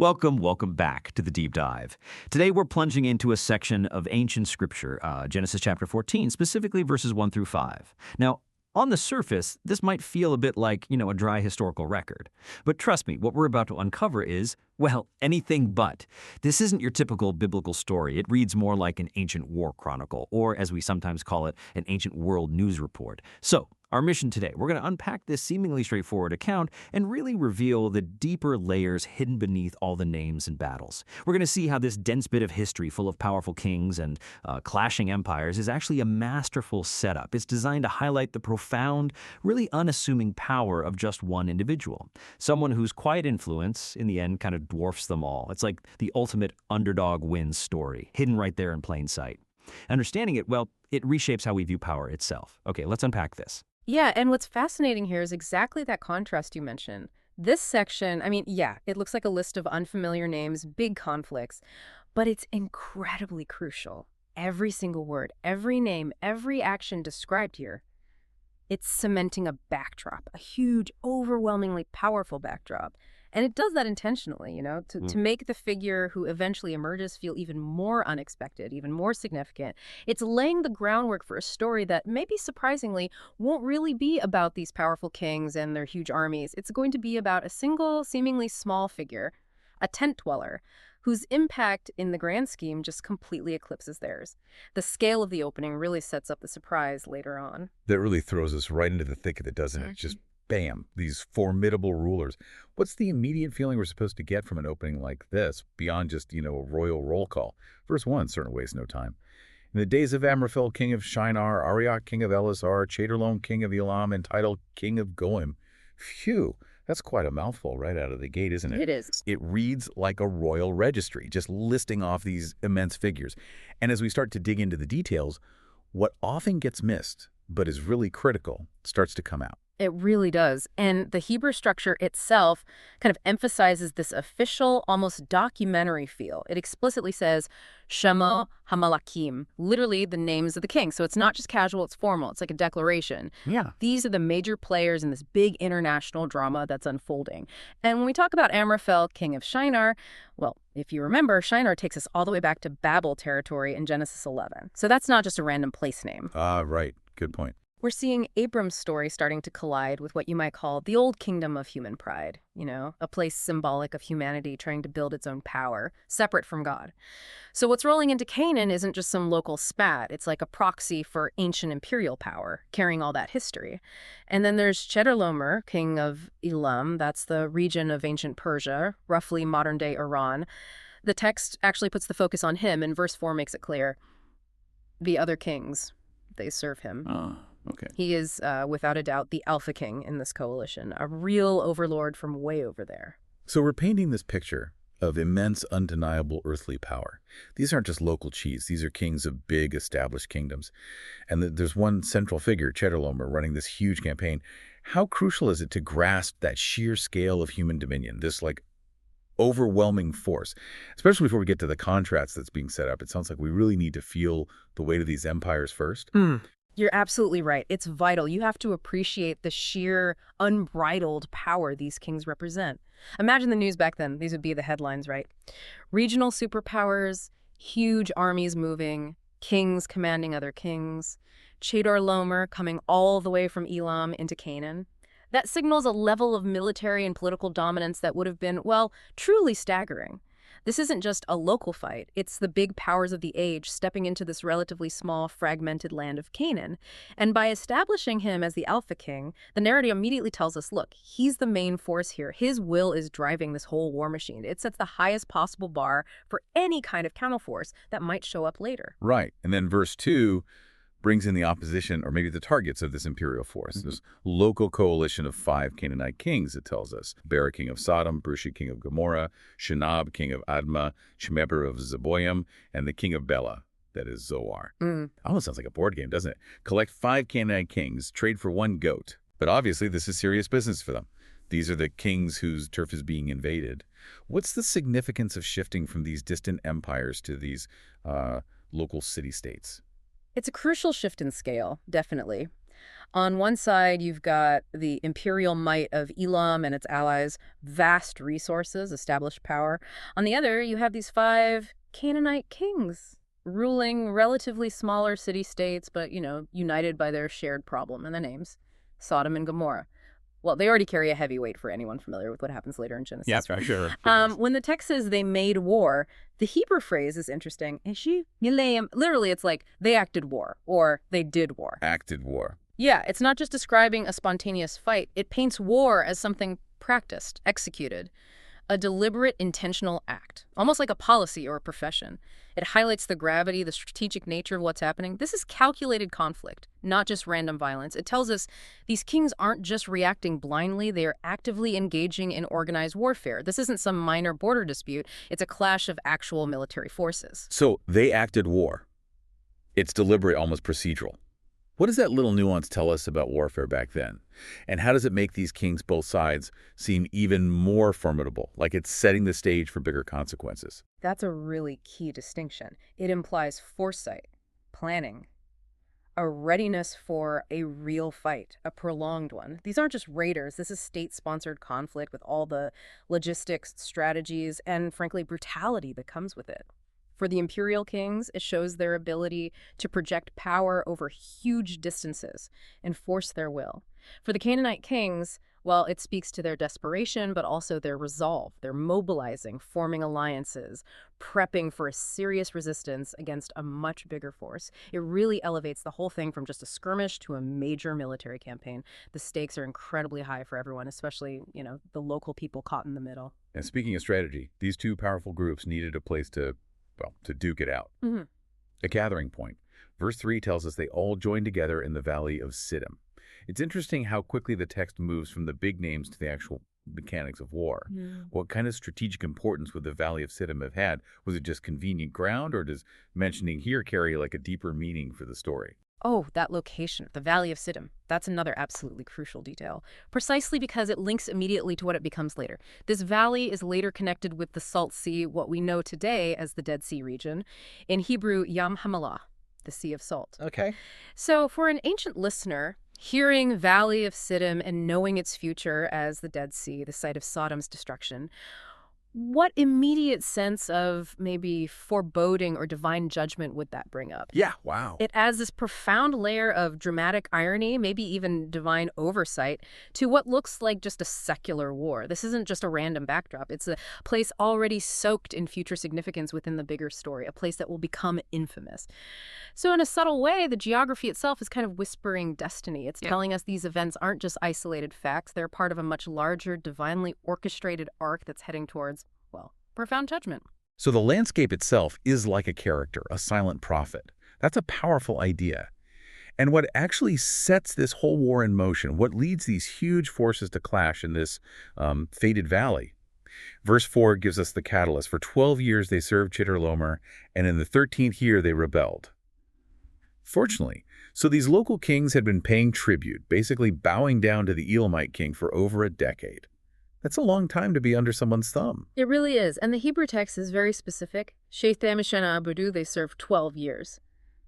Welcome back to the deep dive. Today we're plunging into a section of ancient scripture, Genesis chapter 14, specifically verses 1 through 5. Now, on the surface, this might feel a bit like, a dry historical record. But trust me, what we're about to uncover is, well, anything but. This isn't your typical biblical story. It reads more like an ancient war chronicle, or as we sometimes call it, an ancient world news report. So, our mission today, we're going to unpack this seemingly straightforward account and really reveal the deeper layers hidden beneath all the names and battles. We're going to see how this dense bit of history full of powerful kings and clashing empires is actually a masterful setup. It's designed to highlight the profound, really unassuming power of just one individual. Someone whose quiet influence, in the end, kind of dwarfs them all. It's like the ultimate underdog wins story, hidden right there in plain sight. Understanding it, well, it reshapes how we view power itself. Okay, let's unpack this. Yeah, and what's fascinating here is exactly that contrast you mentioned. This section, it looks like a list of unfamiliar names, big conflicts, but it's incredibly crucial. Every single word, every name, every action described here, it's cementing a backdrop, a huge, overwhelmingly powerful backdrop. And it does that intentionally, to make the figure who eventually emerges feel even more unexpected, even more significant. It's laying the groundwork for a story that, maybe surprisingly, won't really be about these powerful kings and their huge armies. It's going to be about a single, seemingly small figure, a tent dweller, whose impact in the grand scheme just completely eclipses theirs. The scale of the opening really sets up the surprise later on. That really throws us right into the thick of it, doesn't it? Just bam, these formidable rulers. What's the immediate feeling we're supposed to get from an opening like this, beyond just, a royal roll call? Verse 1 certainly wastes no time. In the days of Amraphel, king of Shinar, Arioch, king of Elasar, Chedorlaomer, king of Elam, entitled king of Goim. Phew, that's quite a mouthful right out of the gate, isn't it? It is. It reads like a royal registry, just listing off these immense figures. And as we start to dig into the details, what often gets missed, but is really critical, starts to come out. It really does. And the Hebrew structure itself kind of emphasizes this official, almost documentary feel. It explicitly says, Shemo HaMalakim, literally the names of the kings. So it's not just casual, it's formal. It's like a declaration. Yeah. These are the major players in this big international drama that's unfolding. And when we talk about Amraphel, king of Shinar, well, if you remember, Shinar takes us all the way back to Babel territory in Genesis 11. So that's not just a random place name. Right. Good point. We're seeing Abram's story starting to collide with what you might call the old kingdom of human pride, a place symbolic of humanity trying to build its own power, separate from God. So what's rolling into Canaan isn't just some local spat. It's like a proxy for ancient imperial power, carrying all that history. And then there's Chedorlaomer, king of Elam. That's the region of ancient Persia, roughly modern-day Iran. The text actually puts the focus on him, and verse 4 makes it clear. The other kings, they serve him. Okay. He is, without a doubt, the alpha king in this coalition, a real overlord from way over there. So we're painting this picture of immense, undeniable earthly power. These aren't just local chiefs. These are kings of big, established kingdoms. And there's one central figure, Chedorlaomer, running this huge campaign. How crucial is it to grasp that sheer scale of human dominion, this, overwhelming force? Especially before we get to the contrast that's being set up. It sounds like we really need to feel the weight of these empires first. You're absolutely right. It's vital. You have to appreciate the sheer, unbridled power these kings represent. Imagine the news back then. These would be the headlines, right? Regional superpowers, huge armies moving, kings commanding other kings, Chedorlaomer coming all the way from Elam into Canaan. That signals a level of military and political dominance that would have been, well, truly staggering. This isn't just a local fight. It's the big powers of the age stepping into this relatively small, fragmented land of Canaan. And by establishing him as the Alpha King, the narrative immediately tells us, look, he's the main force here. His will is driving this whole war machine. It sets the highest possible bar for any kind of counterforce that might show up later. Right. And then verse 2 brings in the opposition, or maybe the targets of this imperial force. This local coalition of 5 Canaanite kings, it tells us. Bera, king of Sodom, Bersha, king of Gomorrah, Shinab, king of Admah, Shemeber of Zeboim, and the king of Bela, that is Zoar. Almost sounds like a board game, doesn't it? Collect 5 Canaanite kings, trade for 1 goat. But obviously this is serious business for them. These are the kings whose turf is being invaded. What's the significance of shifting from these distant empires to these local city-states? It's a crucial shift in scale, definitely. On one side, you've got the imperial might of Elam and its allies, vast resources, established power. On the other, you have these 5 Canaanite kings ruling relatively smaller city-states, but, united by their shared problem and the names, Sodom and Gomorrah. Well, they already carry a heavy weight for anyone familiar with what happens later in Genesis. Yeah, for sure. When the text says they made war, the Hebrew phrase is interesting. Literally, it's like they acted war or they did war. Acted war. Yeah, it's not just describing a spontaneous fight. It paints war as something practiced, executed, a deliberate, intentional act, almost like a policy or a profession. It highlights the gravity, the strategic nature of what's happening. This is calculated conflict, not just random violence. It tells us these kings aren't just reacting blindly, they are actively engaging in organized warfare. This isn't some minor border dispute. It's a clash of actual military forces. So they acted war. It's deliberate, almost procedural. What does that little nuance tell us about warfare back then? And how does it make these kings, both sides, seem even more formidable, like it's setting the stage for bigger consequences? That's a really key distinction. It implies foresight, planning, a readiness for a real fight, a prolonged one. These aren't just raiders. This is state-sponsored conflict with all the logistics, strategies, and, frankly, brutality that comes with it. For the imperial kings, it shows their ability to project power over huge distances and force their will. For the Canaanite kings, well, it speaks to their desperation, but also their resolve. They're mobilizing, forming alliances, prepping for a serious resistance against a much bigger force. It really elevates the whole thing from just a skirmish to a major military campaign. The stakes are incredibly high for everyone, especially, the local people caught in the middle. And speaking of strategy, these two powerful groups needed a place to duke it out. Mm-hmm. A gathering point. Verse 3 tells us they all joined together in the valley of Sodom. It's interesting how quickly the text moves from the big names to the actual mechanics of war. Yeah. What kind of strategic importance would the valley of Sodom have had? Was it just convenient ground, or does mentioning here carry like a deeper meaning for the story? Oh, that location, the Valley of Sodom. That's another absolutely crucial detail, precisely because it links immediately to what it becomes later. This valley is later connected with the Salt Sea, what we know today as the Dead Sea region. In Hebrew, Yam Hamalah, the Sea of Salt. Okay. So for an ancient listener, hearing Valley of Sodom and knowing its future as the Dead Sea, the site of Sodom's destruction, what immediate sense of maybe foreboding or divine judgment would that bring up? Yeah, wow. It adds this profound layer of dramatic irony, maybe even divine oversight, to what looks like just a secular war. This isn't just a random backdrop. It's a place already soaked in future significance within the bigger story, a place that will become infamous. So in a subtle way, the geography itself is kind of whispering destiny. It's telling us these events aren't just isolated facts. They're part of a much larger, divinely orchestrated arc that's heading towards, well, profound judgment. So the landscape itself is like a character, a silent prophet. That's a powerful idea. And what actually sets this whole war in motion, what leads these huge forces to clash in this fated valley? Verse 4 gives us the catalyst. For 12 years they served Chedorlaomer, and in the 13th year they rebelled. Fortunately, so these local kings had been paying tribute, basically bowing down to the Elamite king for over a decade. That's a long time to be under someone's thumb. It really is. And the Hebrew text is very specific. Sheithem Shana Abudu, they served 12 years.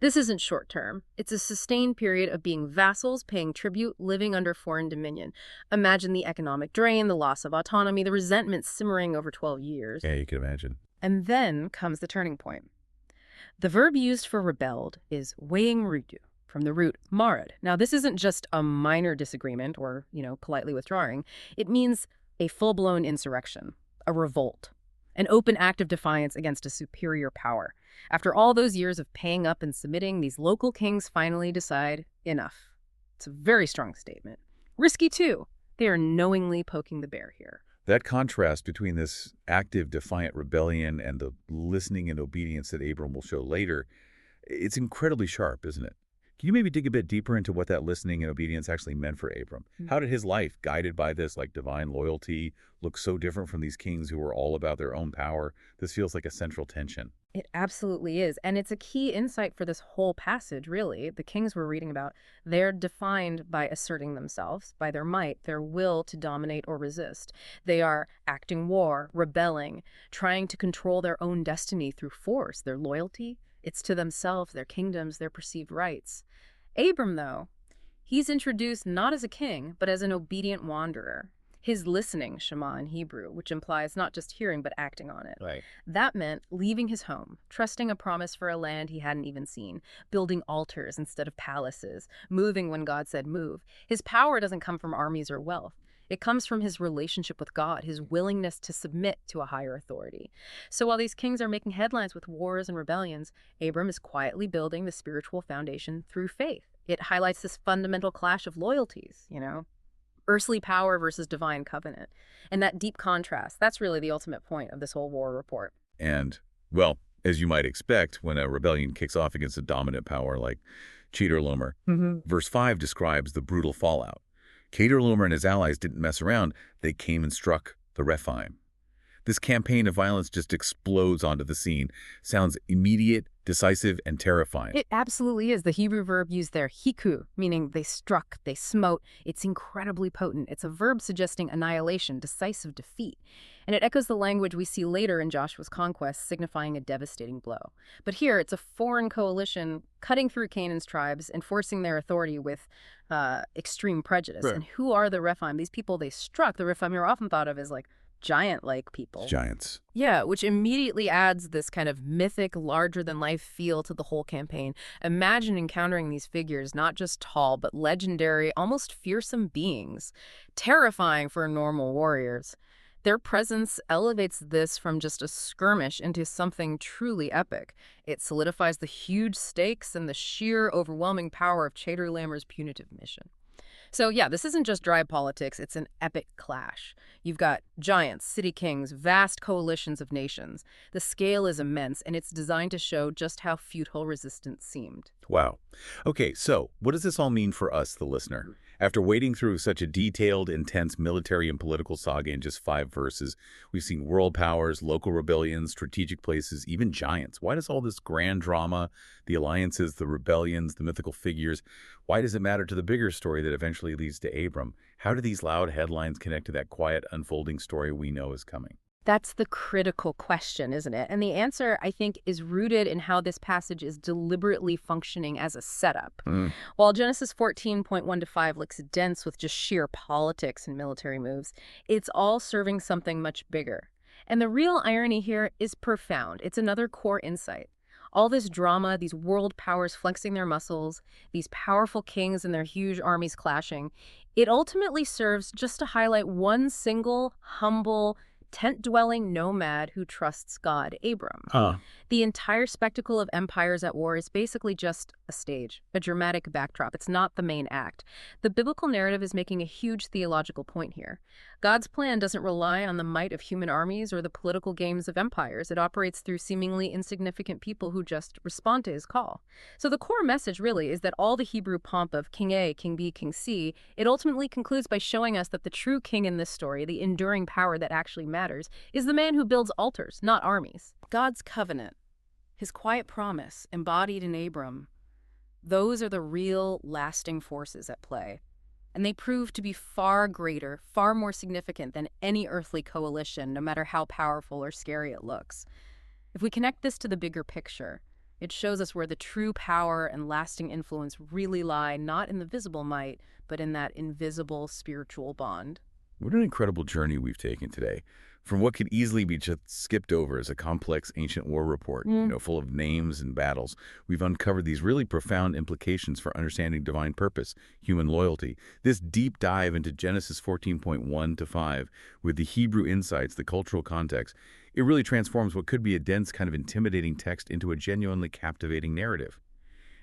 This isn't short term. It's a sustained period of being vassals, paying tribute, living under foreign dominion. Imagine the economic drain, the loss of autonomy, the resentment simmering over 12 years. Yeah, you can imagine. And then comes the turning point. The verb used for rebelled is weighing rudu, from the root marad. Now, this isn't just a minor disagreement or, politely withdrawing. It means a full-blown insurrection, a revolt, an open act of defiance against a superior power. After all those years of paying up and submitting, these local kings finally decide enough. It's a very strong statement. Risky, too. They are knowingly poking the bear here. That contrast between this active, defiant rebellion and the listening and obedience that Abram will show later, it's incredibly sharp, isn't it? Can you maybe dig a bit deeper into what that listening and obedience actually meant for Abram? How did his life, guided by this divine loyalty, look so different from these kings who were all about their own power? This feels like a central tension. It absolutely is. And it's a key insight for this whole passage, really. The kings we're reading about, they're defined by asserting themselves, by their might, their will to dominate or resist. They are acting war, rebelling, trying to control their own destiny through force, their loyalty. It's to themselves, their kingdoms, their perceived rights. Abram, though, He's introduced not as a king, but as an obedient wanderer. His listening, Shema in Hebrew, which implies not just hearing but acting on it. Right. That meant leaving his home, trusting a promise for a land he hadn't even seen, building altars instead of palaces, moving when God said move. His power doesn't come from armies or wealth. It comes from his relationship with God, his willingness to submit to a higher authority. So while these kings are making headlines with wars and rebellions, Abram is quietly building the spiritual foundation through faith. It highlights this fundamental clash of loyalties, earthly power versus divine covenant. And that deep contrast, that's really the ultimate point of this whole war report. And, well, as you might expect, when a rebellion kicks off against a dominant power like Chedorlaomer, verse 5 describes the brutal fallout. Chedorlaomer and his allies didn't mess around. They came and struck the Rephaim. This campaign of violence just explodes onto the scene. Sounds immediate, decisive, and terrifying. It absolutely is. The Hebrew verb used there, hiku, meaning they struck, they smote. It's incredibly potent. It's a verb suggesting annihilation, decisive defeat. And it echoes the language we see later in Joshua's conquest, signifying a devastating blow. But here, it's a foreign coalition cutting through Canaan's tribes, enforcing their authority with extreme prejudice. Right. And who are the Rephaim? These people they struck, the Rephaim are often thought of as like giant-like people. Giants. Yeah, which immediately adds this kind of mythic, larger-than-life feel to the whole campaign. Imagine encountering these figures, not just tall, but legendary, almost fearsome beings, terrifying for normal warriors. Their presence elevates this from just a skirmish into something truly epic. It solidifies the huge stakes and the sheer, overwhelming power of Chedorlaomer's punitive mission. So yeah, this isn't just dry politics, it's an epic clash. You've got giants, city kings, vast coalitions of nations. The scale is immense, and it's designed to show just how futile resistance seemed. Wow. Okay, so what does this all mean for us, the listener? After wading through such a detailed, intense military and political saga in just 5 verses, we've seen world powers, local rebellions, strategic places, even giants. Why does all this grand drama, the alliances, the rebellions, the mythical figures, why does it matter to the bigger story that eventually leads to Abram? How do these loud headlines connect to that quiet, unfolding story we know is coming? That's the critical question, isn't it? And the answer, I think, is rooted in how this passage is deliberately functioning as a setup. While Genesis 14:1-5 looks dense with just sheer politics and military moves, it's all serving something much bigger. And the real irony here is profound. It's another core insight. All this drama, these world powers flexing their muscles, these powerful kings and their huge armies clashing, it ultimately serves just to highlight one single, humble, tent-dwelling nomad who trusts God, Abram. The entire spectacle of empires at war is basically just a stage, a dramatic backdrop. It's not the main act. The biblical narrative is making a huge theological point here. God's plan doesn't rely on the might of human armies or the political games of empires. It operates through seemingly insignificant people who just respond to his call. So the core message really is that all the Hebrew pomp of King A, King B, King C, it ultimately concludes by showing us that the true king in this story, the enduring power that actually matters, is the man who builds altars, not armies. God's covenant, his quiet promise embodied in Abram, those are the real lasting forces at play. And they prove to be far greater, far more significant than any earthly coalition, no matter how powerful or scary it looks. If we connect this to the bigger picture, it shows us where the true power and lasting influence really lie, not in the visible might, but in that invisible spiritual bond. What an incredible journey we've taken today. From what could easily be just skipped over as a complex ancient war report, full of names and battles, we've uncovered these really profound implications for understanding divine purpose, human loyalty. This deep dive into Genesis 14:1-5, with the Hebrew insights, the cultural context, it really transforms what could be a dense, kind of intimidating text into a genuinely captivating narrative.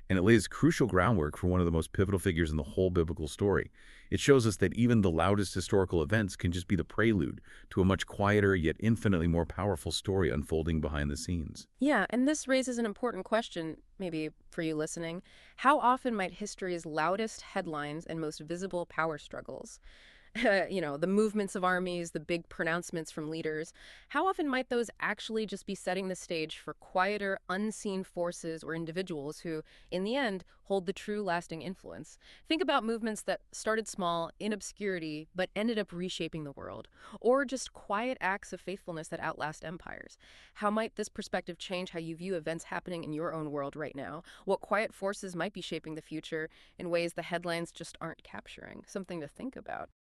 And it lays crucial groundwork for one of the most pivotal figures in the whole biblical story. It shows us that even the loudest historical events can just be the prelude to a much quieter yet infinitely more powerful story unfolding behind the scenes. Yeah, and this raises an important question, maybe for you listening. How often might history's loudest headlines and most visible power struggles The movements of armies, the big pronouncements from leaders. How often might those actually just be setting the stage for quieter, unseen forces or individuals who, in the end, hold the true lasting influence? Think about movements that started small, in obscurity, but ended up reshaping the world. Or just quiet acts of faithfulness that outlast empires. How might this perspective change how you view events happening in your own world right now? What quiet forces might be shaping the future in ways the headlines just aren't capturing? Something to think about.